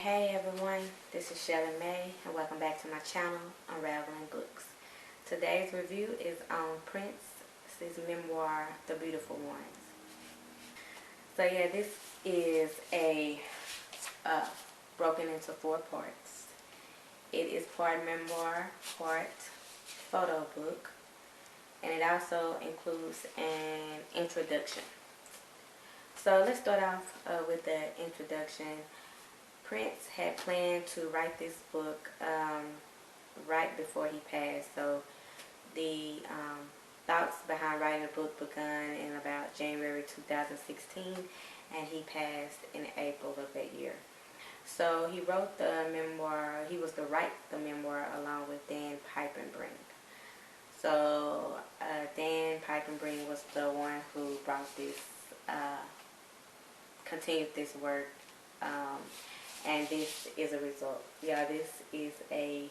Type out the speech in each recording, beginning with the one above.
Hey everyone, this is Shelly May and welcome back to my channel, Unraveling Books. Today's review is on Prince's memoir, The Beautiful Ones. So yeah, this is a broken into 4 parts. It is part memoir, part photo book, and it also includes an introduction. So let's start off with the introduction. Prince had planned to write this book right before he passed. So the thoughts behind writing the book began in about January 2016, and he passed in April of that year. So he wrote the memoir. He was to write the memoir along with Dan Pipenbrink. So Dan Pipenbrink was the one who brought this, continued this work. And this is a result. Yeah, this is a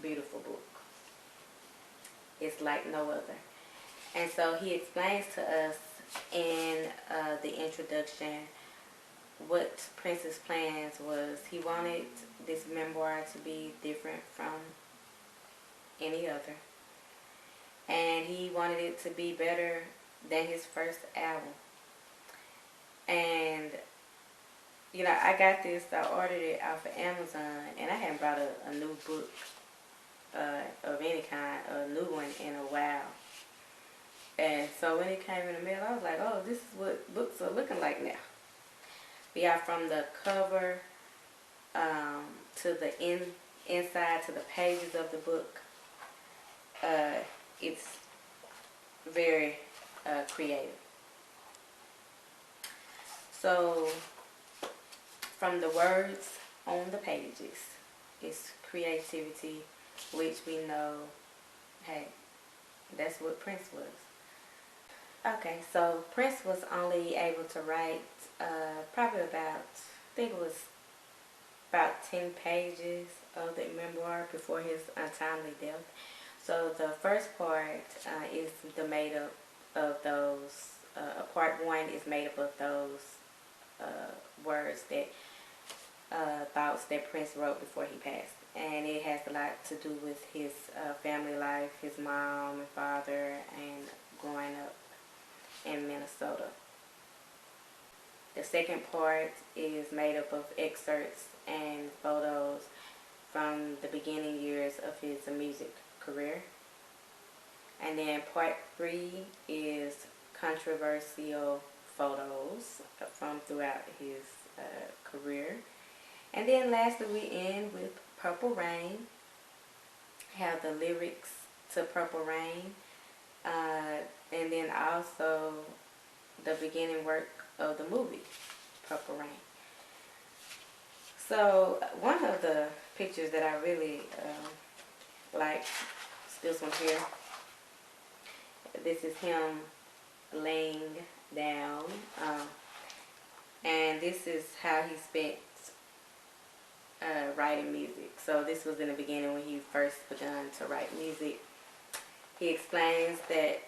beautiful book. It's like no other. And so he explains to us in the introduction what Prince's plans was. He wanted this memoir to be different from any other. And he wanted it to be better than his first album. And you know, I got this, I ordered it off of Amazon, and I hadn't bought a new book of any kind, a new one in a while. And so when it came in the mail, I was like, oh, this is what books are looking like now. But yeah, from the cover to the inside, to the pages of the book, it's very creative. So from the words on the pages, it's creativity, which we know, hey, that's what Prince was. Okay, so Prince was only able to write probably about, I think it was about 10 pages of the memoir before his untimely death. So the first part is made up of those, part 1 is made up of those words that thoughts that Prince wrote before he passed, and it has a lot to do with his family life, his mom and father, and growing up in Minnesota. The second part is made up of excerpts and photos from the beginning years of his music career, and then part 3 is controversial photos from throughout his career. And then lastly, we end with Purple Rain. Have the lyrics to Purple Rain. And then also the beginning work of the movie, Purple Rain. So one of the pictures that I really like is this one here. This is him laying down. And this is how he spent writing music. So this was in the beginning when he first began to write music. He explains that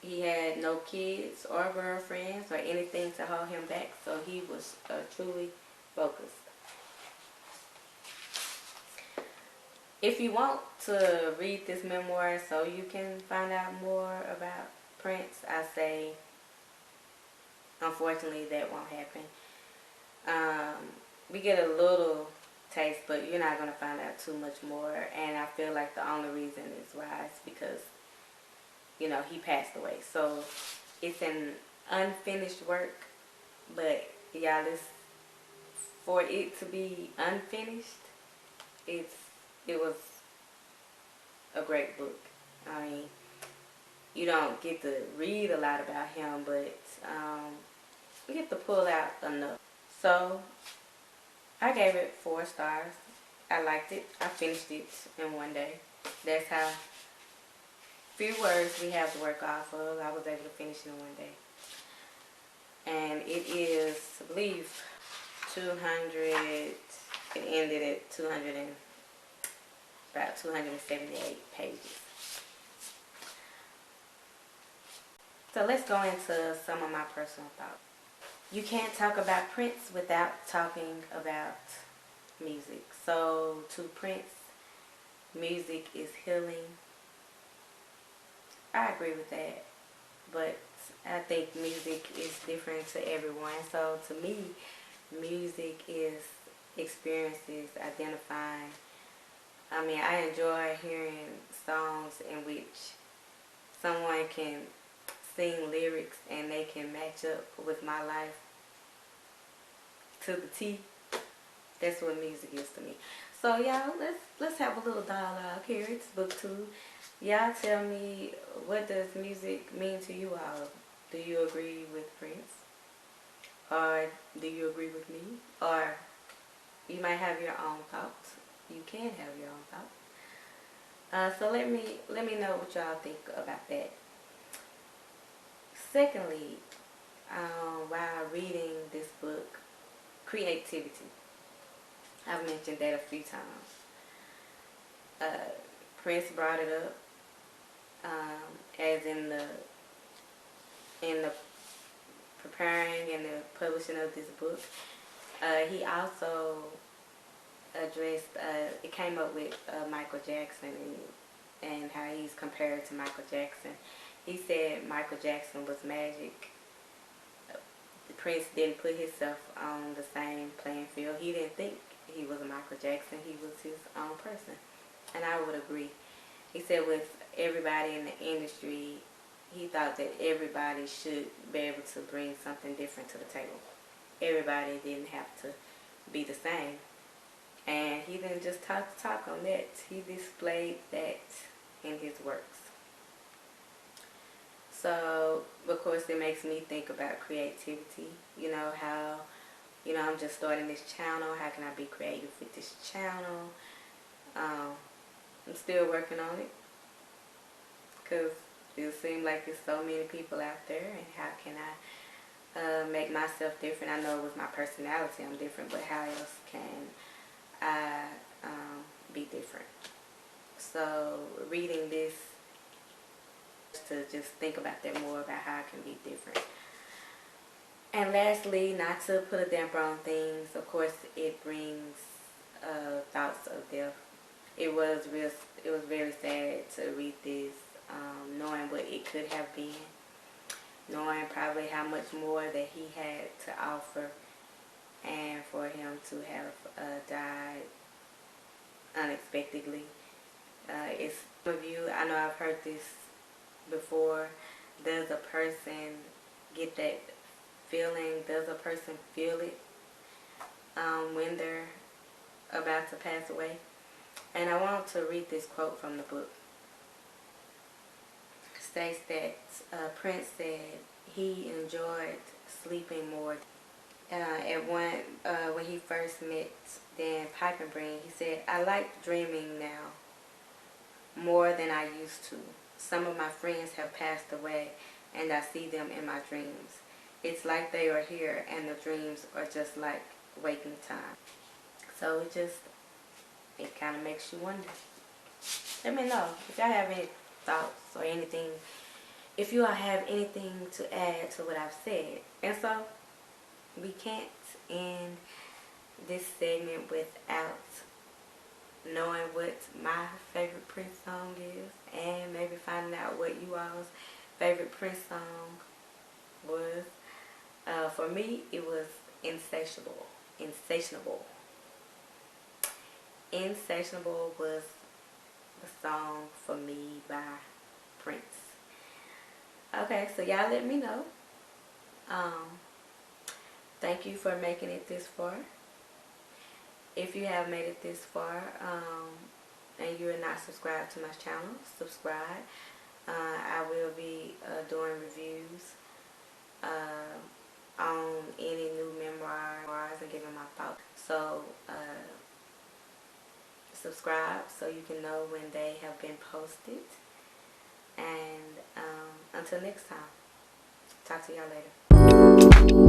he had no kids or girlfriends or anything to hold him back, so he was truly focused. If you want to read this memoir so you can find out more about Prince, I say unfortunately that won't happen. We get a little taste, but you're not going to find out too much more. And I feel like the only reason is why is because, you know, he passed away. So it's an unfinished work, but y'all, for it to be unfinished, it was a great book. I mean, you don't get to read a lot about him, but you get to pull out enough. So I gave it 4 stars. I liked it. I finished it in one day. That's how few words we have to work off of. I was able to finish it in one day. And it is, I believe, 200, it ended at 200 and about 278 pages. So let's go into some of my personal thoughts. you can't talk about Prince without talking about music. So to Prince, music is healing. I agree with that, but I think music is different to everyone. So to me, music is experiences, identifying. I mean, I enjoy hearing songs in which someone can sing lyrics and they can match up with my life to the T. That's what music is to me. So y'all, let's have a little dialogue here. It's book 2. Y'all tell me, what does music mean to you all? Do you agree with Prince? Or do you agree with me? Or you might have your own thoughts. You can have your own thoughts. So let me know what y'all think about that. Secondly, while reading this book, creativity. I've mentioned that a few times. Prince brought it up as in the preparing and the publishing of this book. He also addressed, it came up with Michael Jackson and how he's compared to Michael Jackson. He said Michael Jackson was magic. Prince didn't put himself on the same playing field. He didn't think he was a Michael Jackson. He was his own person. And I would agree. He said with everybody in the industry, he thought that everybody should be able to bring something different to the table. Everybody didn't have to be the same. And he didn't just talk on that. He displayed that in his works. So, of course, it makes me think about creativity. You know, how, I'm just starting this channel. How can I be creative with this channel? I'm still working on it. Because it seems like there's so many people out there. And how can I make myself different? I know with my personality I'm different. But how else can I be different? So, reading this, to just think about that more, about how I can be different. And lastly, not to put a damper on things, of course it brings thoughts of death. It was very sad to read this, knowing what it could have been, knowing probably how much more that he had to offer, and for him to have died unexpectedly. It's some of you, I know I've heard this before. Does a person get that feeling? Does a person feel it when they're about to pass away? And I want to read this quote from the book. It states that Prince said he enjoyed sleeping more. When he first met Dan Pipenbrine, he said, "I like dreaming now more than I used to. Some of my friends have passed away, and I see them in my dreams. It's like they are here, and the dreams are just like waking time." So it kind of makes you wonder. Let me know if y'all have any thoughts or anything, if you all have anything to add to what I've said. And so, we can't end this segment without knowing what my favorite Prince song is, and maybe finding out what you all's favorite Prince song was. For me, it was Insatiable. Insatiable was the song for me by Prince. Okay, so y'all let me know. Thank you for making it this far. If you have made it this far and you are not subscribed to my channel, subscribe. I will be doing reviews on any new memoirs and giving my thoughts. So subscribe so you can know when they have been posted. And until next time, talk to y'all later.